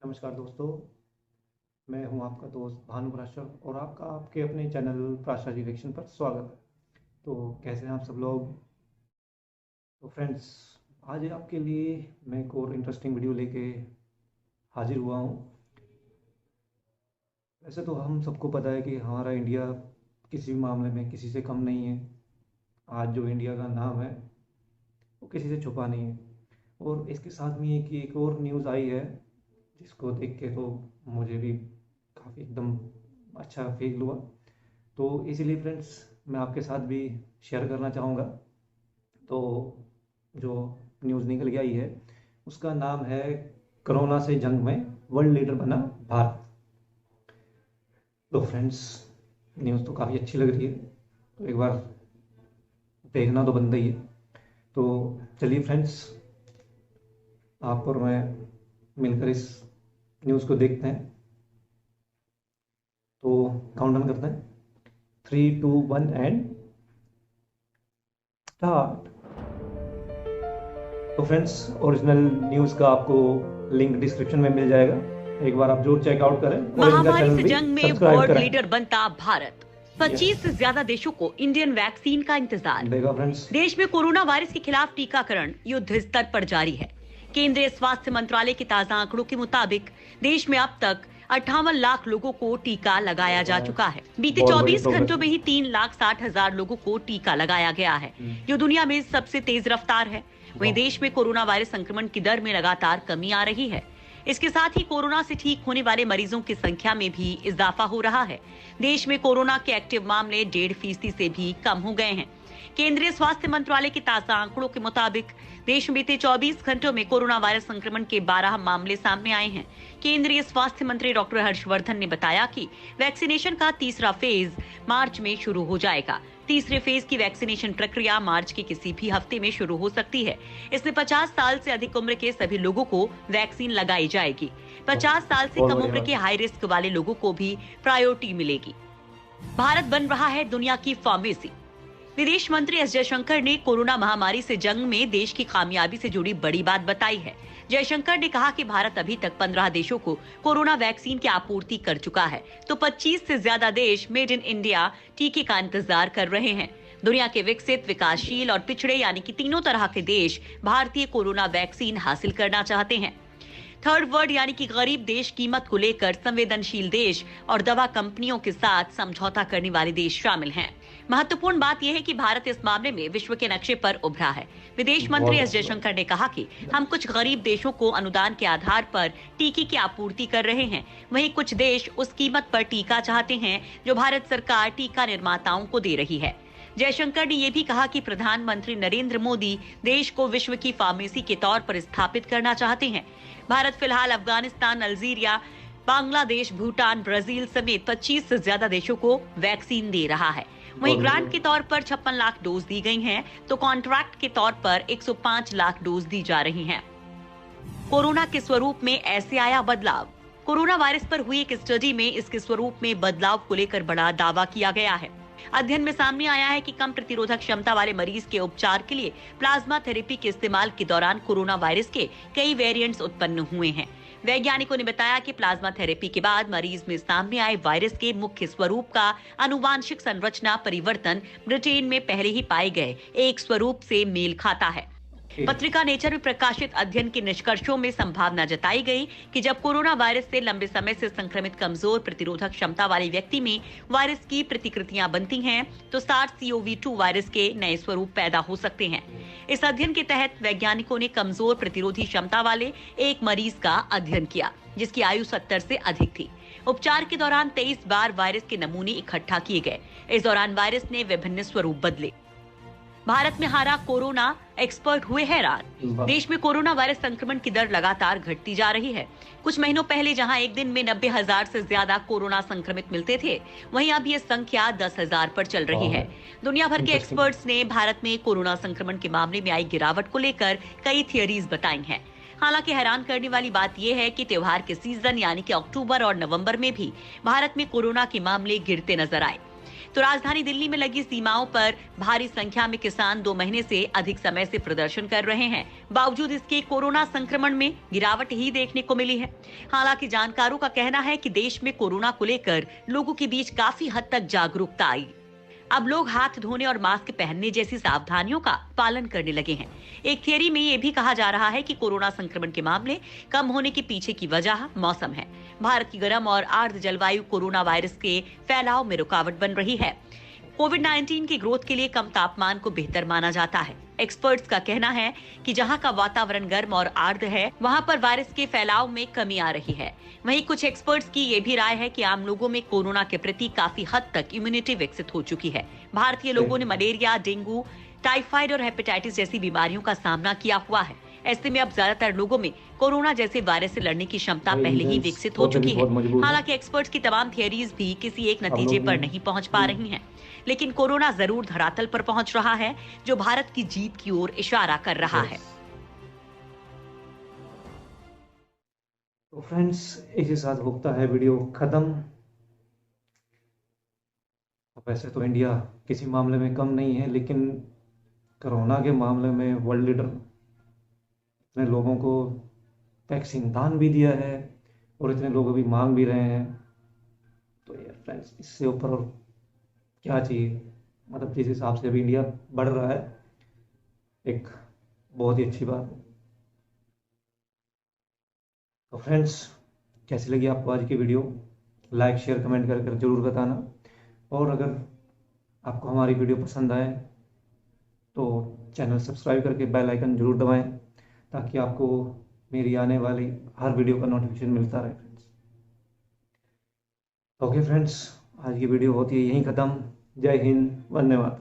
नमस्कार दोस्तों, मैं हूं आपका दोस्त भानु प्राशर और आपका आपके अपने चैनल प्राशर रिएक्शन पर स्वागत है। तो कैसे हैं आप सब लोग। तो फ्रेंड्स, आज आपके लिए मैं एक और इंटरेस्टिंग वीडियो लेके हाजिर हुआ हूं। वैसे तो हम सबको पता है कि हमारा इंडिया किसी भी मामले में किसी से कम नहीं है। आज जो इंडिया का नाम है वो किसी से छुपा नहीं है। और इसके साथ में एक और न्यूज़ आई है जिसको देख के तो मुझे भी काफ़ी एकदम अच्छा फील हुआ। तो इसीलिए फ्रेंड्स, मैं आपके साथ भी शेयर करना चाहूँगा। तो जो न्यूज़ निकल के आई है उसका नाम है, कोरोना से जंग में वर्ल्ड लीडर बना भारत। तो फ्रेंड्स, न्यूज़ तो काफ़ी अच्छी लग रही है, तो एक बार देखना तो बनता ही है। तो चलिए फ्रेंड्स, आप और मैं मिलकर इस न्यूज़ को देखते हैं। तो काउंटडाउन करते हैं, 3, 2, 1 एंड स्टार्ट। तो फ्रेंड्स, ओरिजिनल न्यूज़ का आपको लिंक डिस्क्रिप्शन में मिल जाएगा, एक बार आप जरूर चेकआउट करें और इनका महामारी चैनल से भी जंग में सब्सक्राइब वर्ल्ड करें। लीडर बनता भारत। 25 से ज्यादा देशों को इंडियन वैक्सीन का इंतजार। देखा फ्रेंड्स, देश में कोरोना वायरस के खिलाफ टीकाकरण युद्ध स्तर पर जारी है। केंद्रीय स्वास्थ्य मंत्रालय के ताजा आंकड़ों के मुताबिक देश में अब तक 58 लाख लोगों को टीका लगाया जा चुका है। बीते बहुत बड़ी 24 प्रोग्रेस घंटों में ही 3,60,000 लोगों को टीका लगाया गया है, जो दुनिया में सबसे तेज रफ्तार है। वहीं देश में कोरोना वायरस संक्रमण की दर में लगातार कमी आ रही है। इसके साथ ही कोरोना से ठीक होने वाले मरीजों की संख्या में भी इजाफा हो रहा है। देश में कोरोना के एक्टिव मामले 1.5% से भी कम हो गए हैं। केंद्रीय स्वास्थ्य मंत्रालय के ताजा आंकड़ों के मुताबिक देश में बीते 24 घंटों में कोरोना वायरस संक्रमण के 12 मामले सामने आए हैं। केंद्रीय स्वास्थ्य मंत्री डॉक्टर हर्षवर्धन ने बताया कि वैक्सीनेशन का तीसरा फेज मार्च में शुरू हो जाएगा। तीसरे फेज की वैक्सीनेशन प्रक्रिया मार्च के किसी भी हफ्ते में शुरू हो सकती है। इसमें 50 साल से अधिक उम्र के सभी लोगों को वैक्सीन लगाई जाएगी। 50 साल से कम उम्र के हाई रिस्क वाले लोगों को भी प्रायोरिटी मिलेगी। भारत बन रहा है दुनिया की फार्मेसी। विदेश मंत्री एस जयशंकर ने कोरोना महामारी से जंग में देश की कामयाबी से जुड़ी बड़ी बात बताई है। जयशंकर ने कहा कि भारत अभी तक 15 देशों को कोरोना वैक्सीन की आपूर्ति कर चुका है, तो 25 से ज्यादा देश मेड इन इंडिया टीके का इंतजार कर रहे हैं। दुनिया के विकसित, विकासशील और पिछड़े यानी कि तीनों तरह के देश भारतीय कोरोना वैक्सीन हासिल करना चाहते हैं। थर्ड वर्ल्ड यानी कि गरीब देश कीमत को लेकर संवेदनशील देश और दवा कंपनियों के साथ समझौता करने वाले देश शामिल हैं। महत्वपूर्ण बात यह है कि भारत इस मामले में विश्व के नक्शे पर उभरा है। विदेश मंत्री एस जयशंकर ने कहा कि हम कुछ गरीब देशों को अनुदान के आधार पर टीके की आपूर्ति कर रहे हैं, वहीं कुछ देश उस कीमत पर टीका चाहते हैं जो भारत सरकार टीका निर्माताओं को दे रही है। जयशंकर ने यह भी कहा कि प्रधानमंत्री नरेंद्र मोदी देश को विश्व की फार्मेसी के तौर पर स्थापित करना चाहते हैं। भारत फिलहाल अफगानिस्तान, अल्जीरिया, बांग्लादेश, भूटान, ब्राजील समेत 25 से ज्यादा देशों को वैक्सीन दे रहा है। वहीं ग्रांट के तौर पर 56 लाख डोज दी गई हैं, तो कॉन्ट्रैक्ट के तौर पर 105 लाख डोज दी जा रही हैं। कोरोना के स्वरूप में ऐसे आया बदलाव। कोरोना वायरस पर हुई एक स्टडी में इसके स्वरूप में बदलाव को लेकर बड़ा दावा किया गया है। अध्ययन में सामने आया है कि कम प्रतिरोधक क्षमता वाले मरीज के उपचार के लिए प्लाज्मा थेरेपी के इस्तेमाल के दौरान कोरोना वायरस के कई वेरिएंट्स उत्पन्न हुए हैं। वैज्ञानिकों ने बताया कि प्लाज्मा थेरेपी के बाद मरीज में सामने आए वायरस के मुख्य स्वरूप का आनुवांशिक संरचना परिवर्तन ब्रिटेन में पहले ही पाए गए एक स्वरूप से मेल खाता है। पत्रिका नेचर में प्रकाशित अध्ययन के निष्कर्षों में संभावना जताई गई कि जब कोरोना वायरस से लंबे समय से संक्रमित कमजोर प्रतिरोधक क्षमता वाले व्यक्ति में वायरस की प्रतिकृतियां बनती हैं, तो SARS-CoV-2 वायरस के नए स्वरूप पैदा हो सकते हैं। इस अध्ययन के तहत वैज्ञानिकों ने कमजोर प्रतिरोधी क्षमता वाले एक मरीज का अध्ययन किया जिसकी आयु 70 से अधिक थी। उपचार के दौरान 23 बार वायरस के नमूने इकट्ठा किए गए। इस दौरान वायरस ने विभिन्न स्वरूप बदले। भारत में हारा कोरोना, एक्सपर्ट हुए हैरान। देश में कोरोना वायरस संक्रमण की दर लगातार घटती जा रही है। कुछ महीनों पहले जहां एक दिन में 90,000 से ज्यादा कोरोना संक्रमित मिलते थे, वहीं अब ये संख्या 10,000 पर चल रही है। दुनिया भर के एक्सपर्ट्स ने भारत में कोरोना संक्रमण के मामले में आई गिरावट को लेकर कई थियरीज बताई हैं। हालांकि हैरान करने वाली बात यह है कि त्योहार के सीजन यानी कि अक्टूबर और नवंबर में भी भारत में कोरोना के मामले गिरते नजर आए। तो राजधानी दिल्ली में लगी सीमाओं पर भारी संख्या में किसान 2 महीने से अधिक समय से प्रदर्शन कर रहे हैं। बावजूद इसके कोरोना संक्रमण में गिरावट ही देखने को मिली है। हालांकि जानकारों का कहना है कि देश में कोरोना को लेकर लोगों के बीच काफी हद तक जागरूकता आई। अब लोग हाथ धोने और मास्क पहनने जैसी सावधानियों का पालन करने लगे हैं। एक थियरी में ये भी कहा जा रहा है कि कोरोना संक्रमण के मामले कम होने के पीछे की वजह मौसम है। भारत की गर्म और आर्द्र जलवायु कोरोना वायरस के फैलाव में रुकावट बन रही है। कोविड-19 के ग्रोथ के लिए कम तापमान को बेहतर माना जाता है। एक्सपर्ट्स का कहना है कि जहां का वातावरण गर्म और आर्द्र है, वहां पर वायरस के फैलाव में कमी आ रही है। वहीं कुछ एक्सपर्ट्स की ये भी राय है कि आम लोगों में कोरोना के प्रति काफी हद तक इम्यूनिटी विकसित हो चुकी है। भारतीय लोगों ने मलेरिया, डेंगू, टाइफाइड और हेपेटाइटिस जैसी बीमारियों का सामना किया हुआ है। ऐसे में अब ज्यादातर लोगों में कोरोना जैसे वायरस से लड़ने की क्षमता पहले ही विकसित हो चुकी है। हालांकि एक्सपर्ट्स की तमाम थियरीज भी किसी एक नतीजे पर नहीं पहुंच पा रही हैं। लेकिन कोरोना जरूर धरातल पर पहुंच रहा है, जो भारत की जीत की ओर इशारा कर रहा है। तो फ्रेंड्स, इसी साथ होता है वीडियो खत्म। वैसे तो इंडिया किसी मामले में कम नहीं है, लेकिन कोरोना के मामले में वर्ल्ड लीडर इतने लोगों को वैक्सीन दान भी दिया है और इतने लोग अभी मांग भी रहे हैं। तो यार फ्रेंड्स, इससे ऊपर और क्या चाहिए। मतलब जिस हिसाब से अभी इंडिया बढ़ रहा है, एक बहुत ही अच्छी बात है। तो फ्रेंड्स, कैसी लगी आपको आज की वीडियो? लाइक, शेयर, कमेंट कर जरूर बताना। और अगर आपको हमारी वीडियो पसंद आए तो चैनल सब्सक्राइब करके बेल आइकन जरूर दबाएं, ताकि आपको मेरी आने वाली हर वीडियो का नोटिफिकेशन मिलता रहे फ्रेंड्स। ओके फ्रेंड्स, आज की वीडियो होती है यहीं ख़त्म। जय हिंद, वंदे मातरम।